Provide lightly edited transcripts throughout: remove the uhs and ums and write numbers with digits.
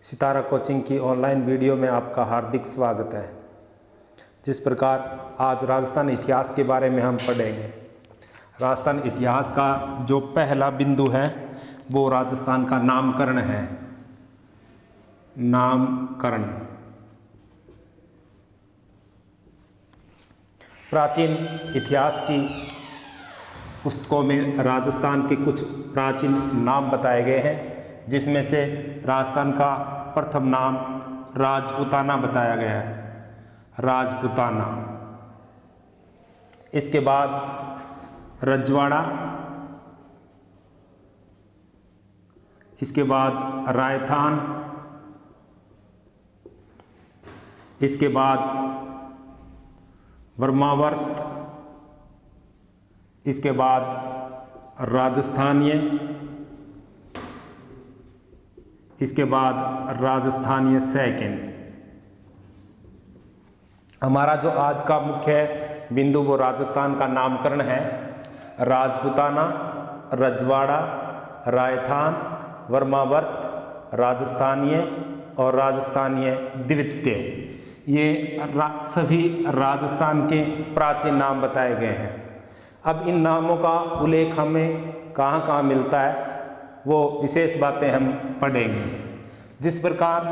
सितारा coaching की online video में आपका हार्दिक स्वागत है। जिस प्रकार आज राजस्थान इतिहास के बारे में हम पढ़ेंगे। राजस्थान इतिहास का जो पहला बिंदु है वो राजस्थान का नामकरण है। नामकरण। प्राचीन इतिहास की पुस्तकों में राजस्थान के कुछ प्राचीन नाम बताए गए हैं, जिसमें से राजस्थान का प्रथम नाम राजपूताना बताया गया है। राजपूताना। इसके बाद रजवाड़ा, इसके बाद रायथान, इसके बाद वर्मावर्त, इसके बाद राजस्थानीय, इसके बाद राजस्थानीय सेकंड। हमारा जो आज का मुख्य बिंदु वो राजस्थान का नामकरण है। राजपूताना, रजवाड़ा, रायथान, वर्मावर्त, राजस्थानीय और राजस्थानीय द्वितीय, ये सभी राजस्थान के प्राचीन नाम बताए गए हैं। अब इन नामों का उल्लेख हमें कहाँ कहाँ मिलता है वो विशेष बातें हम पढ़ेंगे। जिस प्रकार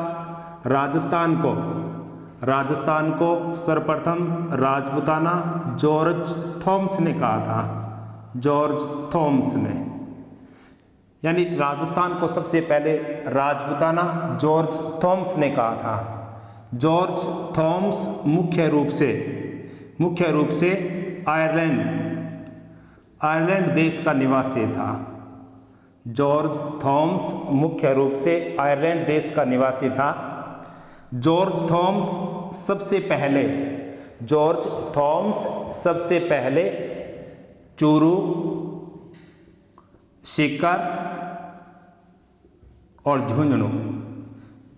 राजस्थान को सर्वप्रथम राजपूताना जॉर्ज थॉमस ने कहा था। जॉर्ज थॉमस ने, यानी राजस्थान को सबसे पहले राजपूताना जॉर्ज थॉमस ने कहा था। जॉर्ज थॉमस मुख्य रूप से आयरलैंड देश का निवासी था। जॉर्ज थॉमस मुख्य रूप से आयरलैंड देश का निवासी था। जॉर्ज थॉमस सबसे पहले चूरू, सीकर और झुंझुनू।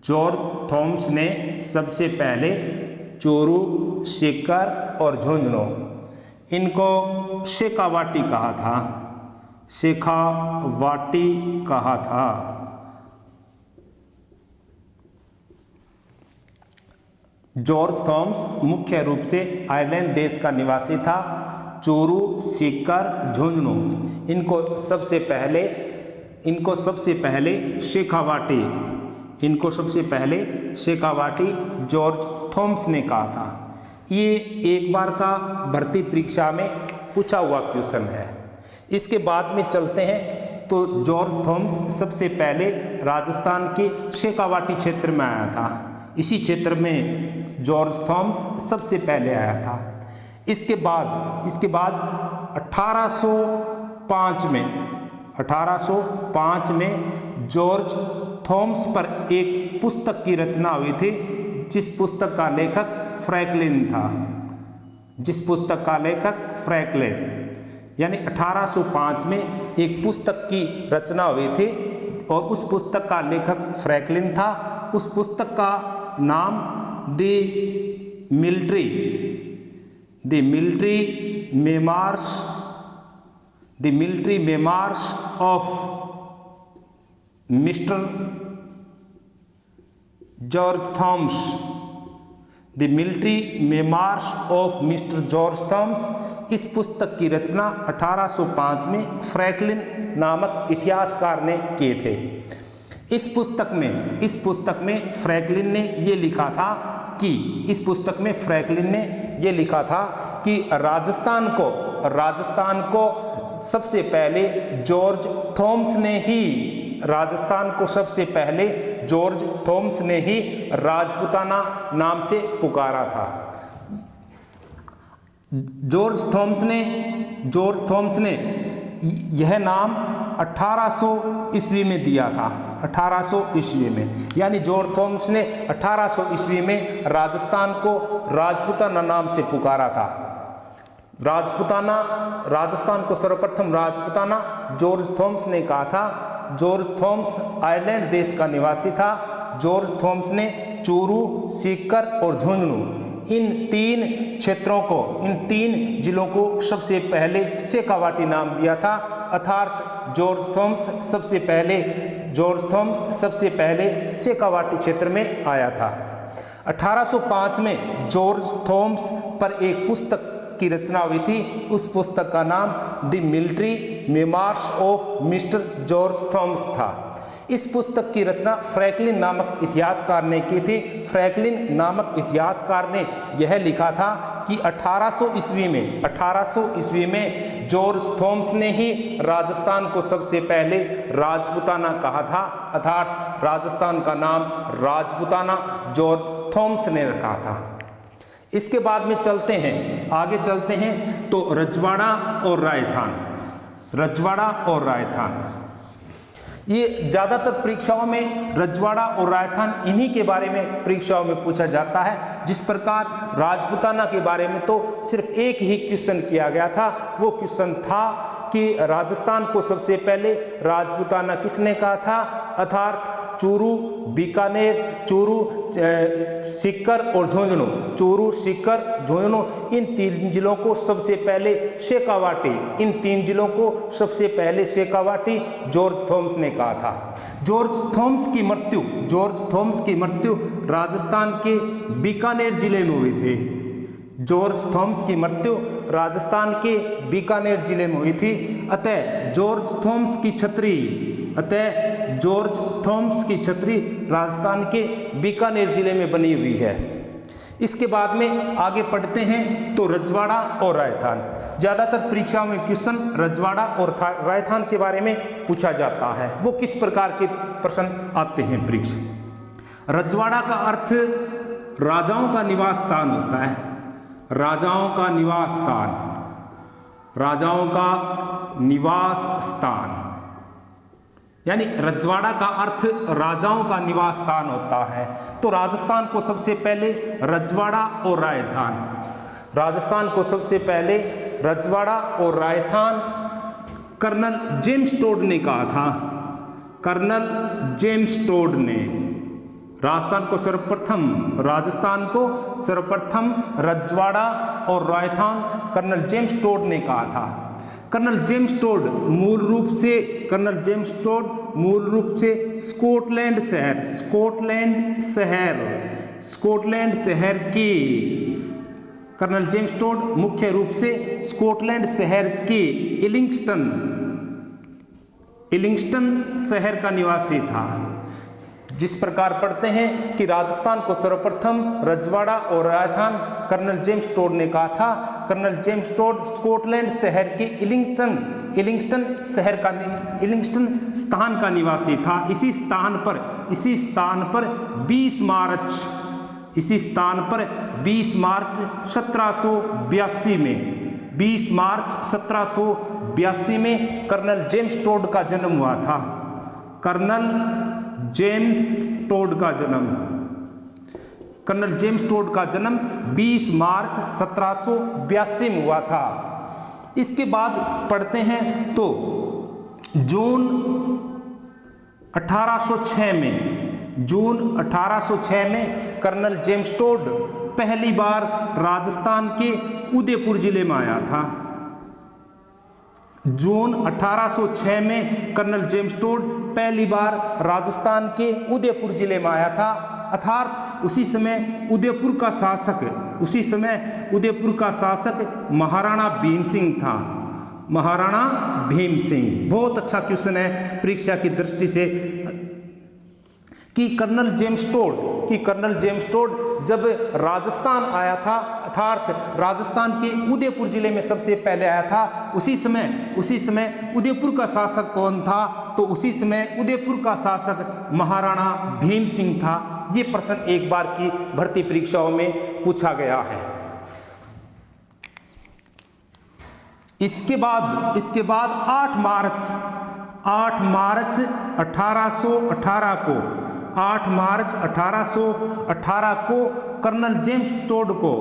जॉर्ज थॉमस ने सबसे पहले चूरू, सीकर और झुंझुनू, इनको शेखावाटी कहा था। शेखावाटी कहा था। जॉर्ज थॉमस मुख्य रूप से आयरलैंड देश का निवासी था। चूरू, सीकर, झुंझुनू, इनको सबसे पहले शेखावाटी जॉर्ज थॉमस ने कहा था। ये एक बार का भर्ती परीक्षा में पूछा हुआ क्वेश्चन है। इसके बाद में चलते हैं तो जॉर्ज थॉमस सबसे पहले राजस्थान के शेखावाटी क्षेत्र में आया था। इसी क्षेत्र में जॉर्ज थॉमस सबसे पहले आया था। इसके बाद 1805 में जॉर्ज थॉमस पर एक पुस्तक की रचना हुई थी, जिस पुस्तक का लेखक फ्रैंकलिन, यानी 1805 में एक पुस्तक की रचना हुई थी और उस पुस्तक का लेखक फ्रैंकलिन था। उस पुस्तक का नाम the military memoirs of mister George Thomas. The military memoirs of mister George Thomas. इस पुस्तक की रचना 1805 में फ्रैंकलिन नामक इतिहासकार ने किए थे। इस पुस्तक में फ्रैंकलिन ने ये लिखा था कि राजस्थान को सबसे पहले जॉर्ज थॉमस ने ही राजपूताना नाम से पुकारा था। जॉर्ज थॉमस ने यह नाम 1800 ईस्वी में दिया था। 1800 ईस्वी में, यानी जॉर्ज थॉमस ने 1800 ईस्वी में राजस्थान को राजपूताना नाम से पुकारा था। राजस्थान को सर्वप्रथम राजपूताना जॉर्ज थॉमस ने कहा था। जॉर्ज थॉमस आयरलैंड देश का निवासी था। जॉर्ज थॉमस ने चूरू, सीकर और झुंझुनू, इन तीन जिलों को सबसे पहले शेखावाटी नाम दिया था। अर्थात जॉर्ज थॉमस सबसे पहले जॉर्ज थॉमस सबसे पहले शेखावाटी क्षेत्र में आया था। 1805 में जॉर्ज थॉमस पर एक पुस्तक की रचना हुई थी। उस पुस्तक का नाम the military memoirs of mister George Thomas था। इस पुस्तक की रचना फ्रैंकलिन नामक इतिहासकार ने की थी। फ्रैंकलिन नामक इतिहासकार ने यह लिखा था कि 1800 ईस्वी में जॉर्ज थॉमस ने ही राजस्थान को सबसे पहले राजपूताना कहा था, अर्थात राजस्थान का नाम राजपूताना जॉर्ज थॉमस ने रखा था। इसके बाद में आगे चलते हैं तो रजवाड़ा और रायथान, ये ज़्यादातर परीक्षाओं में रजवाड़ा और रायथान इन्हीं के बारे में परीक्षाओं में पूछा जाता है। जिस प्रकार राजपूताना के बारे में तो सिर्फ एक ही क्वेश्चन किया गया था, वो क्वेश्चन था कि राजस्थान को सबसे पहले राजपूताना किसने कहा था, अर्थात चूरू, बीकानेर, सीकर और झुंझुनू, इन तीन जिलों को सबसे पहले शेखावाटी जॉर्ज थॉमस ने कहा था। जॉर्ज थॉमस की मृत्यु राजस्थान के बीकानेर जिले में हुई थी। जॉर्ज थॉमस की मृत्यु राजस्थान के बीकानेर जिले में हुई थी। अतः जॉर्ज थॉमस की छतरी राजस्थान के बीकानेर जिले में बनी हुई है। इसके बाद में आगे पढ़ते हैं तो रजवाड़ा और रायथान। ज़्यादातर परीक्षाओं में क्वेश्चन रजवाड़ा और रायथान के बारे में पूछा जाता है। वो किस प्रकार के प्रश्न आते हैं परीक्षा। रजवाड़ा का अर्थ राजाओं का निवास स्थान होता है। राजाओं का निवास स्थान यानी रजवाड़ा का अर्थ राजाओं का निवास स्थान होता है। तो राजस्थान को सबसे पहले रजवाड़ा और रायथान कर्नल जेम्स टोड ने कहा था। राजस्थान को सर्वप्रथम रजवाड़ा और रायथान कर्नल जेम्स टोड ने कहा था। कर्नल जेम्स टोड मूल रूप से स्कॉटलैंड शहर के कर्नल जेम्स टोड मुख्य रूप से स्कॉटलैंड शहर के इलिंगस्टन शहर का निवासी था। जिस प्रकार पढ़ते हैं कि राजस्थान को सर्वप्रथम रजवाड़ा और रायथान कर्नल जेम्स टोड ने कहा था। कर्नल जेम्स टोड स्कॉटलैंड शहर के इलिंगस्टन स्थान का निवासी था। इसी स्थान पर 20 मार्च 1782 में कर्नल जेम्स टोड का जन्म हुआ था। कर्नल जेम्स टोड का जन्म 20 मार्च 1782 में हुआ था। इसके बाद पढ़ते हैं तो जून 1806 में कर्नल जेम्स टोड पहली बार राजस्थान के उदयपुर जिले में आया था। जून 1806 में कर्नल जेम्स टोड पहली बार राजस्थान के उदयपुर जिले में आया था। अर्थात उसी समय उदयपुर का शासक महाराणा भीम सिंह था। बहुत अच्छा क्वेश्चन है परीक्षा की दृष्टि से कि कर्नल जेम्स टोड जब राजस्थान आया था, अर्थात राजस्थान के उदयपुर जिले में सबसे पहले आया था, उसी समय उदयपुर का शासक कौन था? तो उसी समय उदयपुर का शासक महाराणा भीम सिंह था। ये प्रश्न एक बार की भर्ती परीक्षाओं में पूछा गया है। इसके बाद 8 मार्च 1818 को कर्नल जेम्स टोड को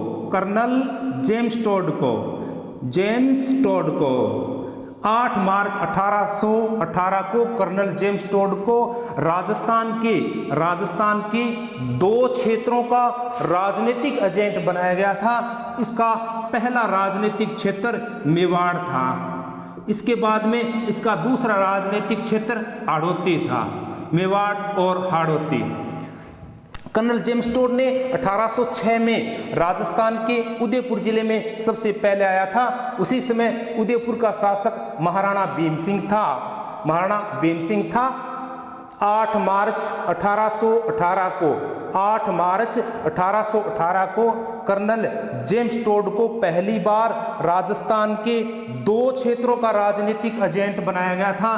8 मार्च 1818 को कर्नल जेम्स टोड को राजस्थान के 2 क्षेत्रों का राजनीतिक एजेंट बनाया गया था। इसका पहला राजनीतिक क्षेत्र मेवाड़ था। इसके बाद में इसका दूसरा राजनीतिक क्षेत्र हाड़ौती था। मेवाड़ और हाड़ौती। कर्नल जेम्स टोड ने 1806 में राजस्थान के उदयपुर जिले में सबसे पहले आया था। उसी समय उदयपुर का शासक महाराणा भीम सिंह था। महाराणा भीम सिंह था। 8 मार्च 1818 को कर्नल जेम्स टोड को पहली बार राजस्थान के 2 क्षेत्रों का राजनीतिक एजेंट बनाया गया था।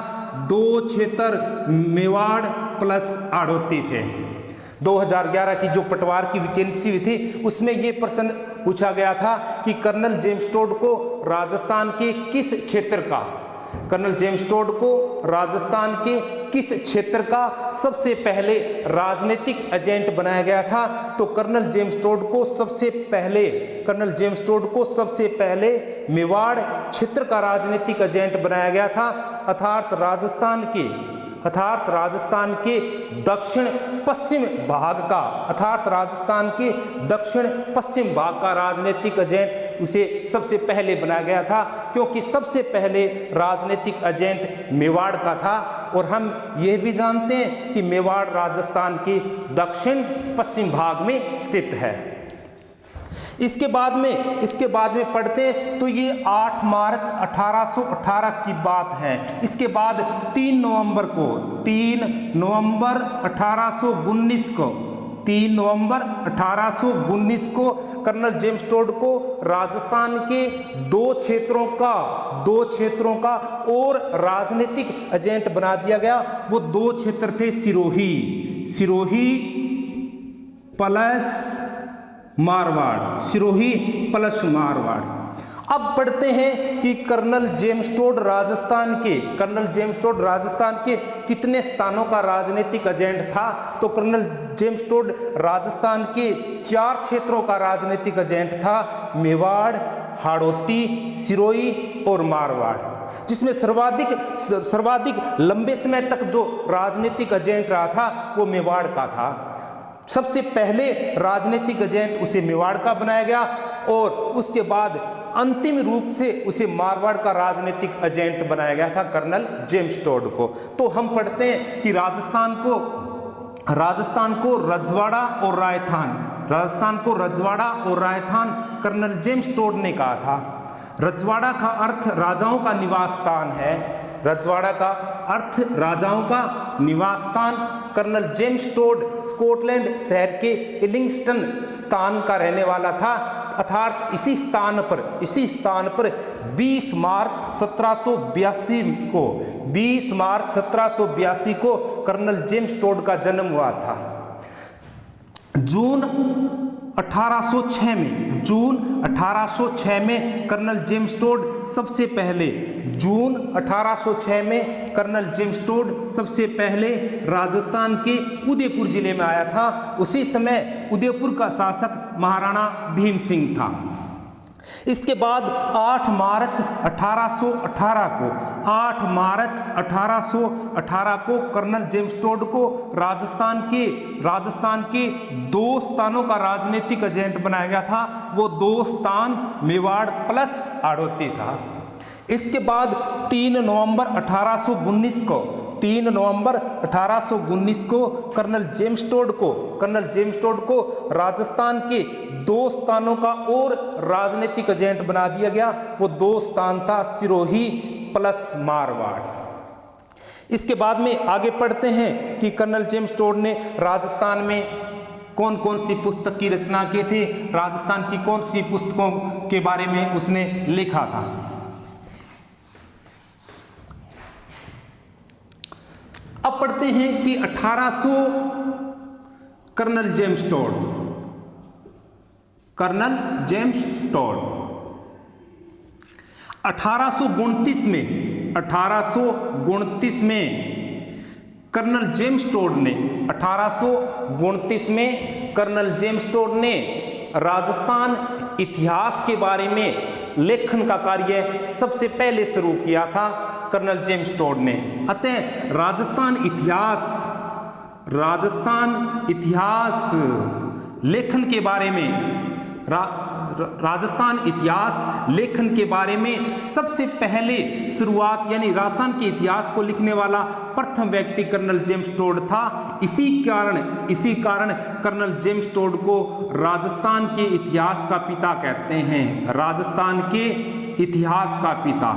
2 क्षेत्र मेवाड़ प्लस हाड़ौती थे। 2011 की जो पटवार की वैकेंसी हुई थी उसमें ये प्रश्न पूछा गया था कि कर्नल जेम्स टोड को राजस्थान के किस क्षेत्र का, कर्नल जेम्स टोड को राजस्थान के किस क्षेत्र का सबसे पहले राजनीतिक एजेंट बनाया गया था। तो कर्नल जेम्स टोड को सबसे पहले मेवाड़ क्षेत्र का राजनीतिक एजेंट बनाया गया था, अर्थात राजस्थान के दक्षिण पश्चिम भाग का राजनीतिक एजेंट उसे सबसे पहले बनाया गया था, क्योंकि सबसे पहले राजनीतिक एजेंट मेवाड़ का था। और हम यह भी जानते हैं कि मेवाड़ राजस्थान के दक्षिण पश्चिम भाग में स्थित है। इसके बाद में पढ़ते हैं तो ये 8 मार्च 1818 की बात है। इसके बाद 3 नवंबर 1819 को कर्नल जेम्स टोड को राजस्थान के 2 क्षेत्रों का और राजनीतिक एजेंट बना दिया गया। वो 2 क्षेत्र थे सिरोही प्लस मारवाड़। अब पढ़ते हैं कि कर्नल जेम्स टोड राजस्थान के कितने स्थानों का राजनीतिक एजेंट था। तो कर्नल जेम्स टोड राजस्थान के 4 क्षेत्रों का राजनीतिक एजेंट था, मेवाड़, हाड़ौती, सिरोही और मारवाड़, जिसमें सर्वाधिक लंबे समय तक जो राजनीतिक एजेंट रहा था वो मेवाड़ का था। सबसे पहले राजनीतिक एजेंट उसे मेवाड़ का बनाया गया और उसके बाद अंतिम रूप से उसे मारवाड़ का राजनीतिक एजेंट बनाया गया था कर्नल जेम्स टोड को। तो हम पढ़ते हैं कि राजस्थान को रजवाड़ा और रायथान कर्नल जेम्स टोड ने कहा था। रजवाड़ा का अर्थ राजाओं का निवास स्थान है। कर्नल जेम्स टोड स्कॉटलैंड शहर के इलिंगस्टन स्थान का रहने वाला था, अर्थात इसी स्थान पर 20 मार्च 1782 को कर्नल जेम्स टोड का जन्म हुआ था। जून 1806 में कर्नल जेम्स टोड सबसे पहले राजस्थान के उदयपुर जिले में आया था। उसी समय उदयपुर का शासक महाराणा भीम सिंह था। इसके बाद 8 मार्च 1818 को कर्नल जेम्स टोड को राजस्थान के 2 स्थानों का राजनीतिक एजेंट बनाया गया था। वो 2 स्थान मेवाड़ प्लस हाड़ौती था। इसके बाद 3 नवंबर 1819 को कर्नल जेम्स टोड को राजस्थान के 2 स्थानों का और राजनीतिक एजेंट बना दिया गया। वो 2 स्थान था सिरोही प्लस मारवाड़। इसके बाद में आगे पढ़ते हैं कि कर्नल जेम्स टोड ने राजस्थान में कौन कौन सी पुस्तक की रचना की थी, राजस्थान की कौन सी पुस्तकों के बारे में उसने लिखा था। अब पढ़ते हैं कि 1800 कर्नल जेम्स टोड 1829 में कर्नल जेम्स टोड ने राजस्थान इतिहास के बारे में लेखन का कार्य सबसे पहले शुरू किया था कर्नल जेम्स टोड ने। अतः राजस्थान इतिहास लेखन के बारे में राजस्थान इतिहास लेखन के बारे में सबसे पहले शुरुआत यानी राजस्थान के इतिहास को लिखने वाला प्रथम व्यक्ति कर्नल जेम्स टोड था। इसी कारण कर्नल जेम्स टोड को राजस्थान के इतिहास का पिता कहते हैं। राजस्थान के इतिहास का पिता,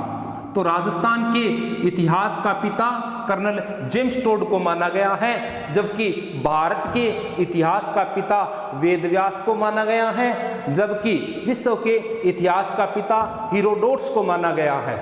तो राजस्थान के इतिहास का पिता कर्नल जेम्स टोड को माना गया है, जबकि भारत के इतिहास का पिता वेदव्यास को माना गया है, जबकि विश्व के इतिहास का पिता हेरोडोटस को माना गया है।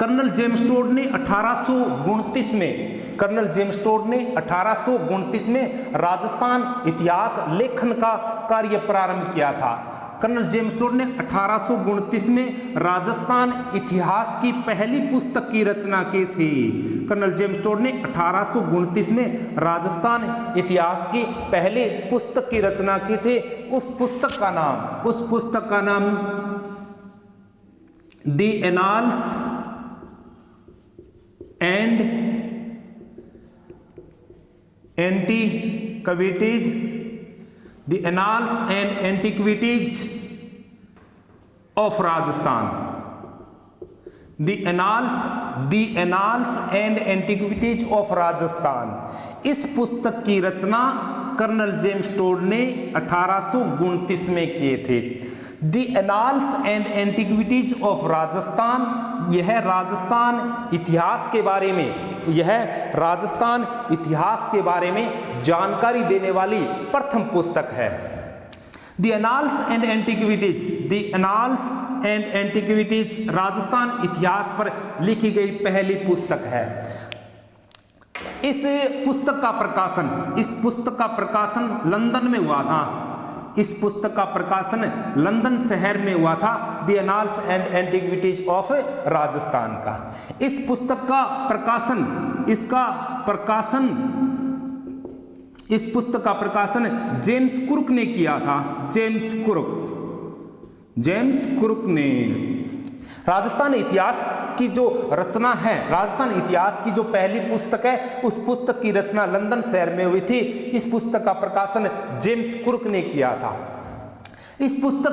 कर्नल जेम्स टोड ने 1829 में राजस्थान इतिहास लेखन का कार्य प्रारंभ किया था। कर्नल जेम्स टोड ने 1829 में राजस्थान इतिहास की पहली पुस्तक की रचना की थी। कर्नल जेम्स टोड ने 1829 में राजस्थान इतिहास की पहली पुस्तक की रचना की थी। उस पुस्तक का नाम the annals and antiquities, The Annals and Antiquities of Rajasthan. The Annals and Antiquities of Rajasthan. इस पुस्तक की रचना कर्नल जेम्स टोड ने 1829 में किए थे। The Annals and Antiquities of Rajasthan, यह राजस्थान इतिहास के बारे में जानकारी देने वाली प्रथम पुस्तक है। The Annals and Antiquities Rajasthan इतिहास पर लिखी गई पहली पुस्तक है। इस पुस्तक का प्रकाशन लंदन में हुआ था। इस पुस्तक का प्रकाशन लंदन शहर में हुआ था। The annals and antiquities of Rajasthan का इस पुस्तक का प्रकाशन जेम्स कुर्क ने किया था। जेम्स कुर्क ने राजस्थान इतिहास की जो रचना है, राजस्थान इतिहास की जो पहली पुस्तक है, उस पुस्तक की रचना लंदन शहर में हुई थी। इस पुस्तक का प्रकाशन जेम्स कुर्क ने किया था। इस पुस्तक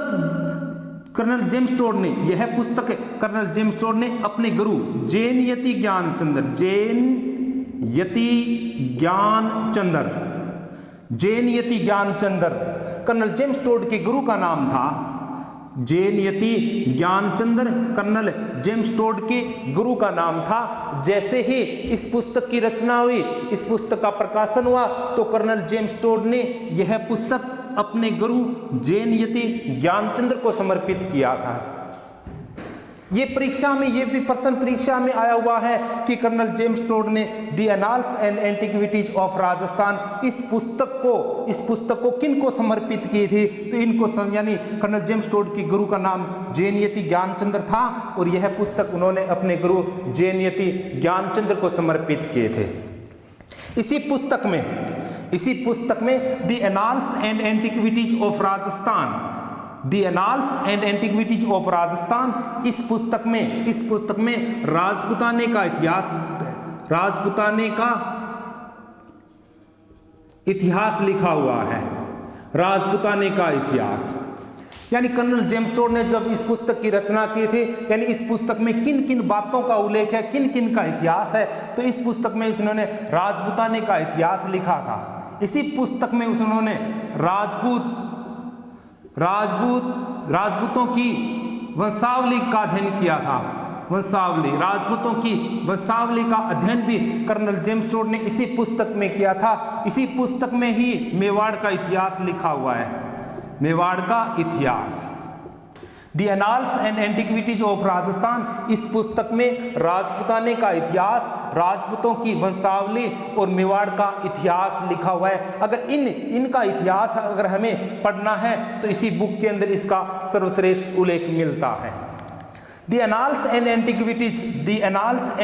कर्नल जेम्स टोड ने अपने गुरु जैन यति ज्ञानचंद्र कर्नल जेम्स टोड के गुरु का नाम था जैन यति ज्ञानचंद्र। कर्नल जेम्स टोड के गुरु का नाम था। जैसे ही इस पुस्तक की रचना हुई, इस पुस्तक का प्रकाशन हुआ, तो कर्नल जेम्स टोड ने यह पुस्तक अपने गुरु जैन यति ज्ञानचंद्र को समर्पित किया था। ये भी प्रश्न परीक्षा में आया हुआ है कि कर्नल जेम्स टोड ने the annals and antiquities of Rajasthan इस पुस्तक को किन को समर्पित की थी। तो इनको यानी कर्नल जेम्स टोड के गुरु का नाम जैन यति ज्ञानचंद्र था और यह पुस्तक उन्होंने अपने गुरु जैन यति ज्ञानचंद्र को समर्पित किए थे। इसी पुस्तक में the annals and antiquities of Rajasthan, the annals and antiquities of Rajasthan, इस पुस्तक में राजपूताने का इतिहास लिखा हुआ है। राजपूताने का इतिहास यानी कर्नल जेम्स टोड ने जब इस पुस्तक की रचना की थी, यानी इस पुस्तक में किन किन बातों का उल्लेख है, किन किन का इतिहास है, तो इस पुस्तक में उन्होंने राजपूताने का इतिहास लिखा था। इसी पुस्तक में उन्होंने राजपूतों की वंशावली का अध्ययन किया था। राजपूतों की वंशावली का अध्ययन भी कर्नल जेम्स टोड ने इसी पुस्तक में किया था। इसी पुस्तक में ही मेवाड़ का इतिहास लिखा हुआ है। मेवाड़ का इतिहास, the annals and antiquities of Rajasthan, इस पुस्तक में राजपूताने का इतिहास, राजपूतों की वंशावली और मेवाड़ का इतिहास लिखा हुआ है। अगर इनका इतिहास अगर हमें पढ़ना है तो इसी बुक के अंदर इसका सर्वश्रेष्ठ उल्लेख मिलता है। द एनाल्स एंड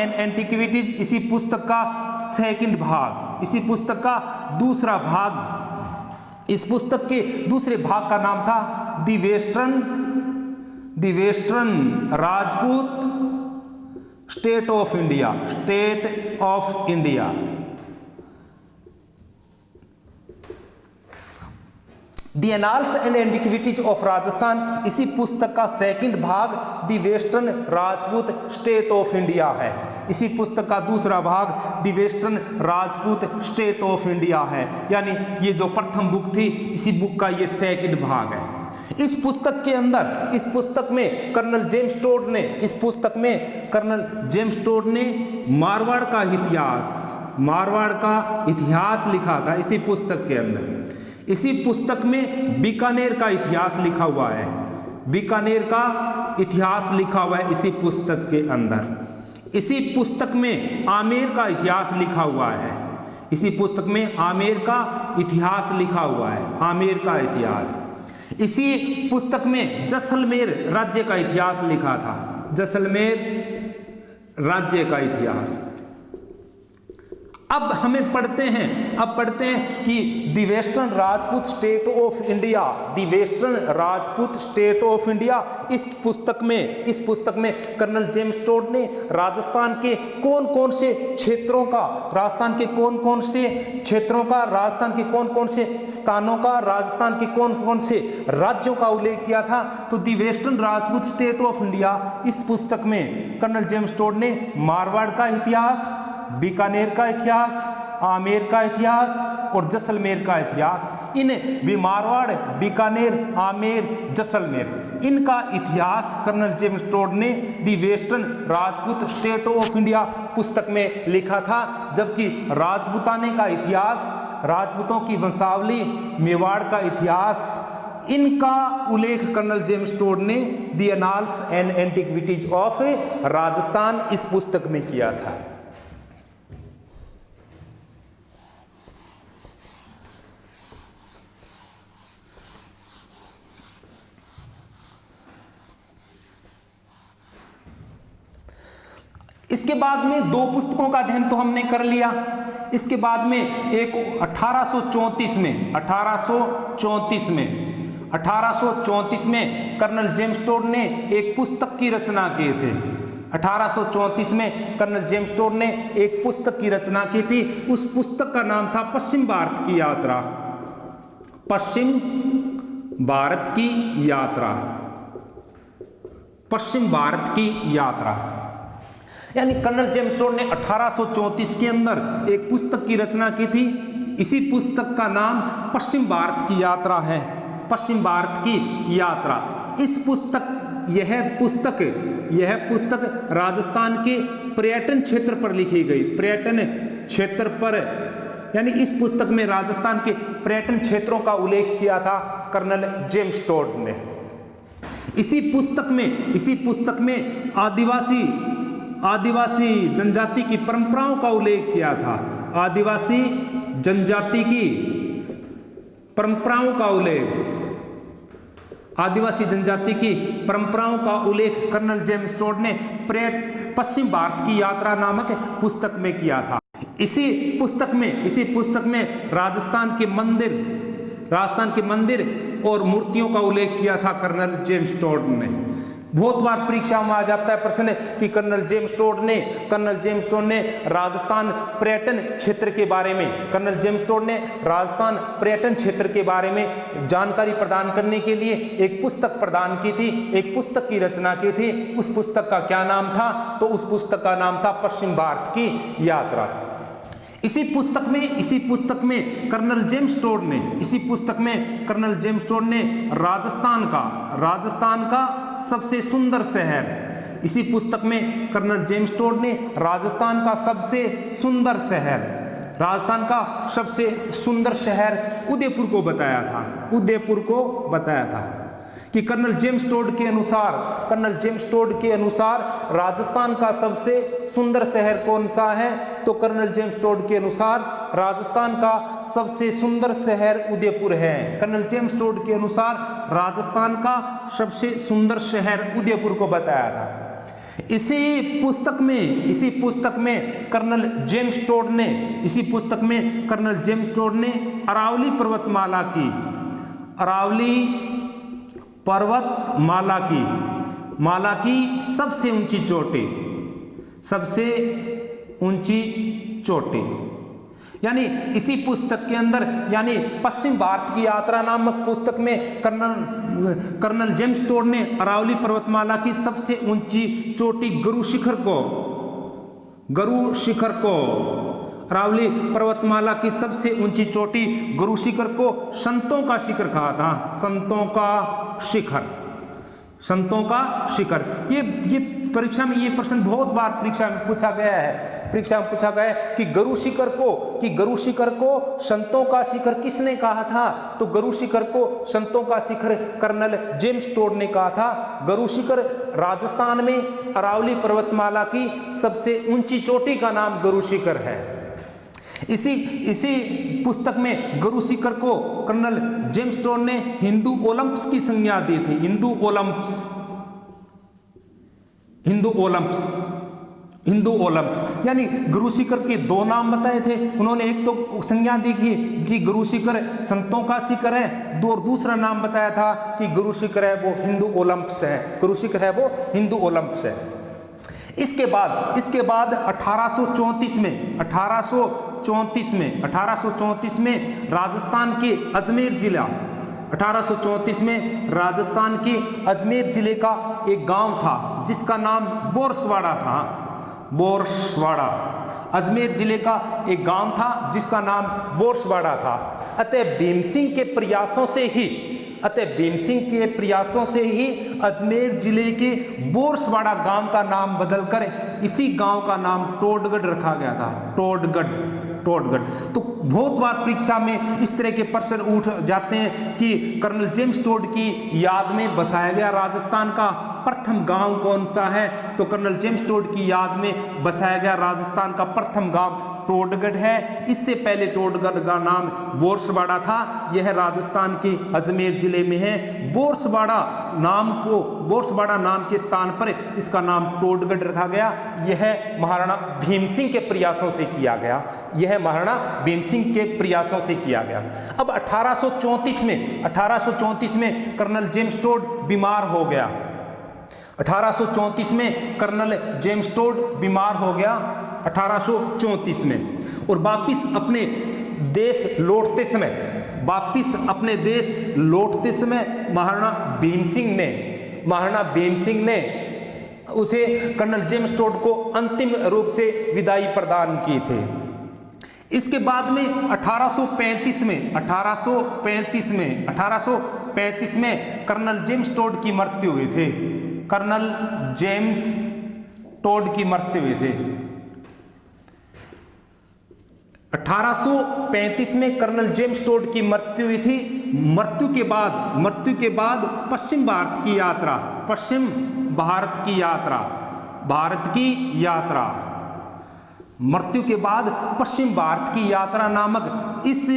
एंटीक्विटीज इसी पुस्तक का सेकंड भाग, इसी पुस्तक का दूसरा भाग, इस पुस्तक के दूसरे भाग का नाम था the western Rajput state of India. The annals and antiquities of Rajasthan, इसी पुस्तक का सेकंड भाग the western Rajput state of India है। इसी पुस्तक का दूसरा भाग the western Rajput state of India है, यानी ये जो प्रथम बुक थी इसी बुक का ये सेकंड भाग है। इस पुस्तक के अंदर, इस पुस्तक में कर्नल जेम्स टोड ने, इस पुस्तक में कर्नल जेम्स टोड ने मारवाड़ का इतिहास लिखा था। इसी पुस्तक के अंदर, इसी पुस्तक में बीकानेर का इतिहास लिखा हुआ है, बीकानेर का इतिहास लिखा हुआ है इसी पुस्तक के अंदर। इसी पुस्तक में आमेर का इतिहास लिखा हुआ है, इसी पुस्तक में आमेर का इतिहास लिखा हुआ है, आमेर का इतिहास। इसी पुस्तक में जैसलमेर राज्य का इतिहास लिखा था, जैसलमेर राज्य का इतिहास। अब हमें पढ़ते हैं कि the western Rajput state of India, the western Rajput state of India, इस पुस्तक में कर्नल जेम्स टोड ने राजस्थान के कौन-कौन से क्षेत्रों का, राजस्थान के कौन-कौन से क्षेत्रों का, राजस्थान के कौन-कौन से स्थानों का, राजस्थान के कौन-कौन से राज्यों का उल्लेख किया था। तो the western Rajput state of India, इस पुस्तक में कर्नल जेम्स टोड ने मारवाड़ का इतिहास, बीकानेर का इतिहास, आमेर का इतिहास और जैसलमेर का इतिहास, इन भी मारवाड़, बीकानेर, आमेर, जैसलमेर, इनका इतिहास कर्नल जेम्स टोड ने the western Rajput state of India पुस्तक में लिखा था। जबकि राजपूताने का इतिहास, राजपूतों की वंशावली, मेवाड़ का इतिहास, इनका उल्लेख कर्नल जेम्स टोड ने the annals and antiquities of Rajasthan इस पुस्तक में किया था। इसके बाद में दो पुस्तकों का अध्ययन तो हमने कर लिया। इसके बाद में एक 1834 में कर्नल जेम्स टोड ने एक पुस्तक की रचना की थी। 1834 में कर्नल जेम्स टोड ने एक पुस्तक की रचना की थी। उस पुस्तक का नाम था पश्चिम भारत की यात्रा, पश्चिम भारत की यात्रा, पश्चिम भारत की यात्रा। यानी कर्नल जेम्स टोड ने 1834 के अंदर एक पुस्तक की रचना की थी। इसी पुस्तक का नाम पश्चिम भारत की यात्रा है, पश्चिम भारत की यात्रा। इस पुस्तक, यह पुस्तक राजस्थान के पर्यटन क्षेत्र पर लिखी गई, पर्यटन क्षेत्र पर, यानी इस पुस्तक में राजस्थान के पर्यटन क्षेत्रों का उल्लेख किया था कर्नल जेम्स टोड ने। इसी पुस्तक में आदिवासी जनजाति की परंपराओं का उल्लेख किया था, आदिवासी जनजाति की परंपराओं का उल्लेख, आदिवासी जनजाति की परंपराओं का उल्लेख कर्नल जेम्स टोड ने पश्चिम भारत की यात्रा नामक पुस्तक में किया था। इसी पुस्तक में राजस्थान के मंदिर और मूर्तियों का उल्लेख किया था कर्नल जेम्स टोड ने। बहुत बार परीक्षा में आ जाता है प्रश्न कि कर्नल जेम्स टोड ने राजस्थान पर्यटन क्षेत्र के बारे में, कर्नल जेम्स टोड ने राजस्थान पर्यटन क्षेत्र के बारे में जानकारी प्रदान करने के लिए एक पुस्तक प्रदान की थी, एक पुस्तक की रचना की थी। उस पुस्तक का क्या नाम था? तो उस पुस्तक का नाम था पश्चिम भारत की यात्रा। इसी पुस्तक में कर्नल जेम्स टोड ने राजस्थान का सबसे सुंदर शहर, इसी पुस्तक में कर्नल जेम्स टोड ने राजस्थान का सबसे सुंदर शहर उदयपुर को बताया था कि कर्नल जेम्स टोड के अनुसार राजस्थान का सबसे सुंदर शहर कौन सा है? तो कर्नल जेम्स टोड के अनुसार राजस्थान का सबसे सुंदर शहर उदयपुर है। कर्नल जेम्स टोड के अनुसार राजस्थान का सबसे सुंदर शहर उदयपुर को बताया था। इसी पुस्तक में कर्नल जेम्स टोड ने अरावली पर्वतमाला की सबसे ऊंची चोटी, यानी इसी पुस्तक के अंदर, यानी पश्चिम भारत की यात्रा नामक पुस्तक में कर्नल जेम्स टोड ने अरावली पर्वतमाला की सबसे ऊंची चोटी गुरु शिखर को अरावली पर्वतमाला की सबसे ऊंची चोटी गुरु शिखर को संतों का शिखर कहा था। संतों का शिखर। ये परीक्षा में ये प्रश्न बहुत बार परीक्षा में पूछा गया है कि गुरु शिखर को संतों का शिखर किसने कहा था? तो गुरु शिखर को संतों का शिखर कर्नल जेम्स टोड ने कहा था। गुरु शिखर राजस्थान में अरावली पर्वतमाला की सबसे ऊंची चोटी का नाम गुरु शिखर है। इसी पुस्तक में गुरु शिखर को कर्नल जेम्स टोड ने हिंदू ओलंपस की संज्ञा दी थी। हिंदू ओलंपस यानी गुरु शिखर के दो नाम बताए थे उन्होंने। एक तो संज्ञा दी कि गुरु शिखर संतों का शिखर है, और दूसरा नाम बताया था कि गुरु शिखर है वो हिंदू ओलंपस है। गुरु शिखर है वो हिंदू ओलंपस है। इसके बाद 1834 में राजस्थान के अजमेर जिला 1834 में राजस्थान के अजमेर जिले का एक गांव था जिसका नाम बोरसवाड़ा था। अजमेर जिले का एक गांव था जिसका नाम बोरसवाड़ा था। अतः भीम सिंह के प्रयासों से ही अजमेर जिले के बोरसवाड़ा गांव का नाम बदलकर इसी गांव का नाम टोडगढ़ रखा गया था। टोडगढ़। तो बहुत बार परीक्षा में इस तरह के प्रश्न उठ जाते हैं कि कर्नल जेम्स टोड की याद में बसाया गया राजस्थान का प्रथम गांव कौन सा है? तो कर्नल जेम्स टोड की याद में बसाया गया राजस्थान का प्रथम गांव टोडगढ़ है। इससे पहले टोडगढ़ का नाम बोरसवाड़ा था। यह राजस्थान के अजमेर जिले में है। बोरसवाड़ा नाम के स्थान पर इसका नाम टोडगढ़ रखा गया। यह महाराणा भीम सिंह के प्रयासों से किया गया। अब 1834 में कर्नल जेम्स टोड बीमार हो गया। 1834 में कर्नल जेम्स टोड बीमार हो गया 1834 में, और वापिस अपने देश लौटते समय महाराणा भीम सिंह ने उसे कर्नल जेम्स टोड को अंतिम रूप से विदाई प्रदान की थे। इसके बाद में 1835 में कर्नल जेम्स टोड की मृत्यु हुई थी। 1835 में कर्नल जेम्स टोड की मृत्यु हुई थी। मृत्यु के बाद पश्चिम भारत की यात्रा नामक इस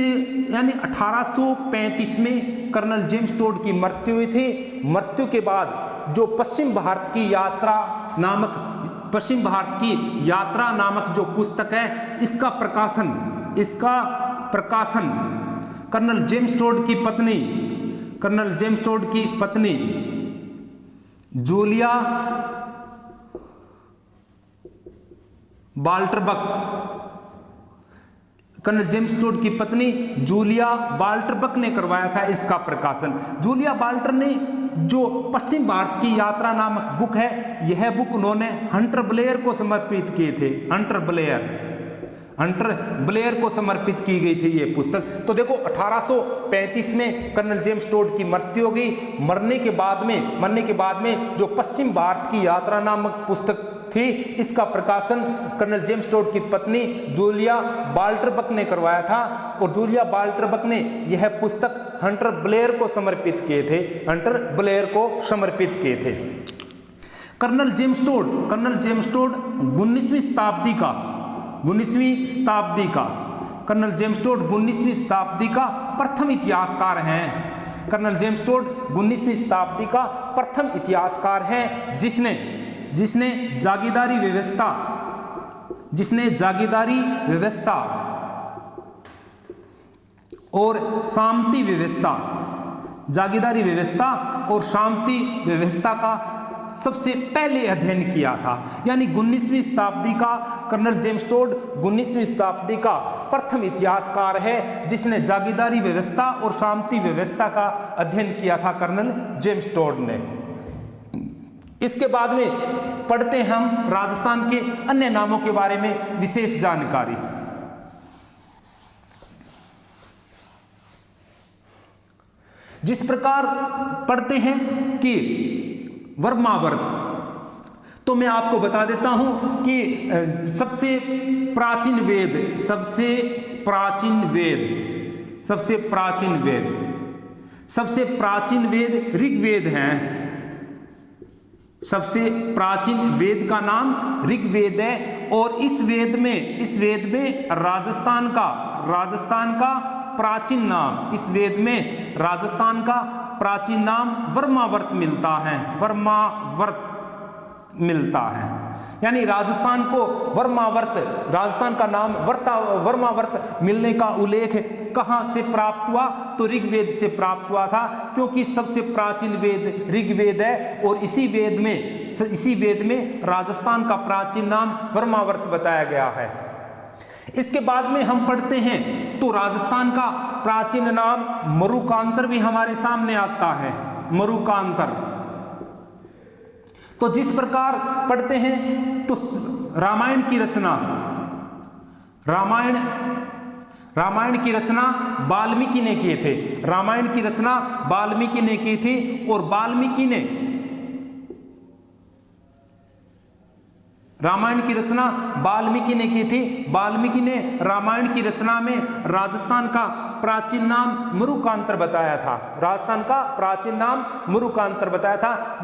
यानी 1835 में कर्नल जेम्स टोड की मृत्यु हुई थी। मृत्यु के बाद जो पश्चिम भारत की यात्रा नामक जो पुस्तक है इसका प्रकाशन कर्नल जेम्स टोड की पत्नी जूलिया बाल्टरबक ने करवाया था इसका प्रकाशन। जूलिया बाल्टर ने जो पश्चिम भारत की यात्रा नामक बुक है, यह बुक उन्होंने हंटर ब्लेयर को समर्पित किए थे। हंटर ब्लेयर को समर्पित की गई थी ये पुस्तक। तो देखो 1835 में कर्नल जेम्स टोड की मृत्यु हो गई। मरने के बाद में जो पश्चिम भारत की यात्रा नामक पुस्तक थी इसका प्रकाशन कर्नल जेम्स टोड की पत्नी जूलिया बाल्टरबक ने करवाया था, और जूलिया बाल्टरबक ने यह पुस्तक हंटर ब्लेयर को समर्पित किए थे। कर्नल जेम्स टोड 19वीं शताब्दी का प्रथम इतिहासकार हैं। कर्नल जेम्स टोड 19वीं शताब्दी का प्रथम इतिहासकार है जिसने जागीरदारी व्यवस्था और सामंती व्यवस्था और शांति व्यवस्था का सबसे पहले अध्ययन किया था। यानी 19वीं शताब्दी का कर्नल जेम्स टोड 19वीं शताब्दी का प्रथम इतिहासकार है जिसने जागीरदारी व्यवस्था और शांति व्यवस्था का अध्ययन किया था, कर्नल जेम्स टोड ने। इसके बाद में पढ़ते हैं हम राजस्थान के अन्य नामों के बारे में विशेष जानकारी। जिस प्रकार पढ़ते हैं कि वर्मावर्त, तो मैं आपको बता देता हूं कि सबसे प्राचीन वेद ऋग्वेद हैं। सबसे प्राचीन वेद का नाम ऋग्वेद है और इस वेद में राजस्थान का प्राचीन नाम, इस वेद में राजस्थान का प्राचीन नाम वर्मावर्त मिलता है। यानी राजस्थान को राजस्थान का नाम वर्मावर्त मिलने का उल्लेख कहां से प्राप्त हुआ? तो ऋग्वेद से प्राप्त हुआ था, क्योंकि सबसे प्राचीन वेद ऋग्वेद है और इसी वेद में राजस्थान का प्राचीन नाम वर्मावर्त बताया गया है। इसके बाद में हम पढ़ते हैं तो राजस्थान का प्राचीन नाम मरुकांतर भी हमारे सामने आता है, मरुकांतर। तो जिस प्रकार पढ़ते हैं तो रामायण की रचना वाल्मीकि ने किए थे। रामायण की रचना वाल्मीकि ने की थी और वाल्मीकि ने रामायण की रचना में राजस्थान का प्राचीन नाम मरुकांतर बताया था।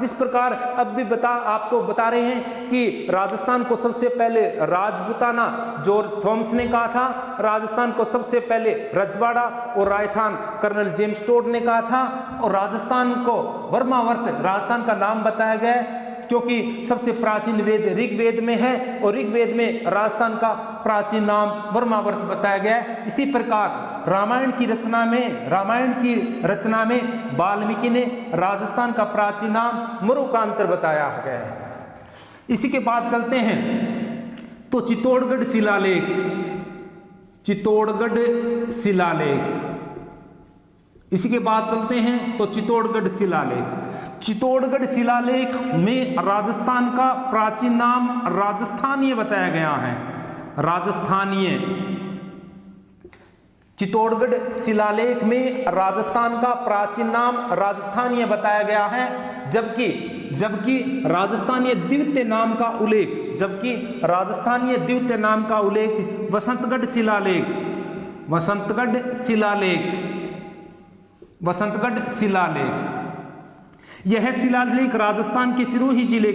जिस प्रकार अब भी आपको बता रहे हैं कि राजस्थान को सबसे पहले राजपूताना जॉर्ज थॉमस ने कहा था, राजस्थान को सबसे पहले रजवाड़ा और रायथान कर्नल जेम्स टोड ने कहा था, और राजस्थान को वर्मावर्त राजस्थान का नाम बताया गया है क्योंकि सबसे प्राचीन वेद ऋग्वेद में है और ऋग्वेद में राजस्थान का प्राचीन नाम वर्मावर्त बताया गया है। इसी प्रकार रामायण की रचना में वाल्मीकि ने राजस्थान का प्राचीन नाम मरुकांतर बताया गया है। इसी के बाद चलते हैं तो चित्तौड़गढ़ शिलालेख में राजस्थान का प्राचीन नाम राजस्थानीय बताया गया है। चित्तौड़गढ़ शिलालेख में राजस्थान का प्राचीन नाम राजस्थानीय बताया गया है, जबकि राजस्थानीय द्वितीय नाम का उल्लेख वसंतगढ़ शिलालेख। यह शिलालेख राजस्थान के सिरोही जिले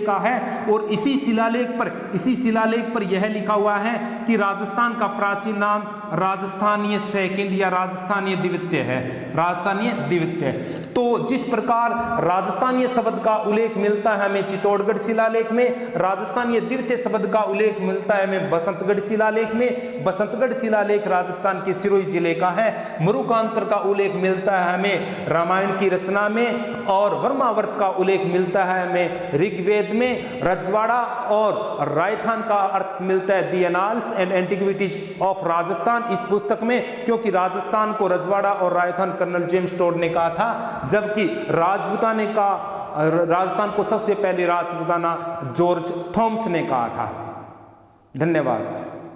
का है। और इसी शिलालेख पर यह लिखा हुआ है कि राजस्थान का प्राचीन नाम राजस्थानीय सेकंड या राजस्थानीय द्वितीय है। तो जिस प्रकार राजस्थानीय शब्द का उल्लेख मिलता है हमें चित्तौड़गढ़ शिलालेख में, राजस्थानीय द्वितीय शब्द का उल्लेख मिलता है हमें बसंतगढ़ शिलालेख में। बसंतगढ़ शिलालेख राजस्थान के सिरोही जिले का है। मरुकांतर का उल्लेख मिलता है हमें रामायण की रचना में और वर्मावर्त का उल्लेख मिलता है हमें ऋग्वेद में। रजवाड़ा और रायथान का अर्थ मिलता है the annals and antiquities of Rajasthan इस पुस्तक में, क्योंकि राजस्थान को रजवाड़ा और रायथान कर्नल जेम्स टोड ने कहा था, जबकि राजस्थान को सबसे पहले राजपूताना जॉर्ज थॉमस ने कहा था। धन्यवाद।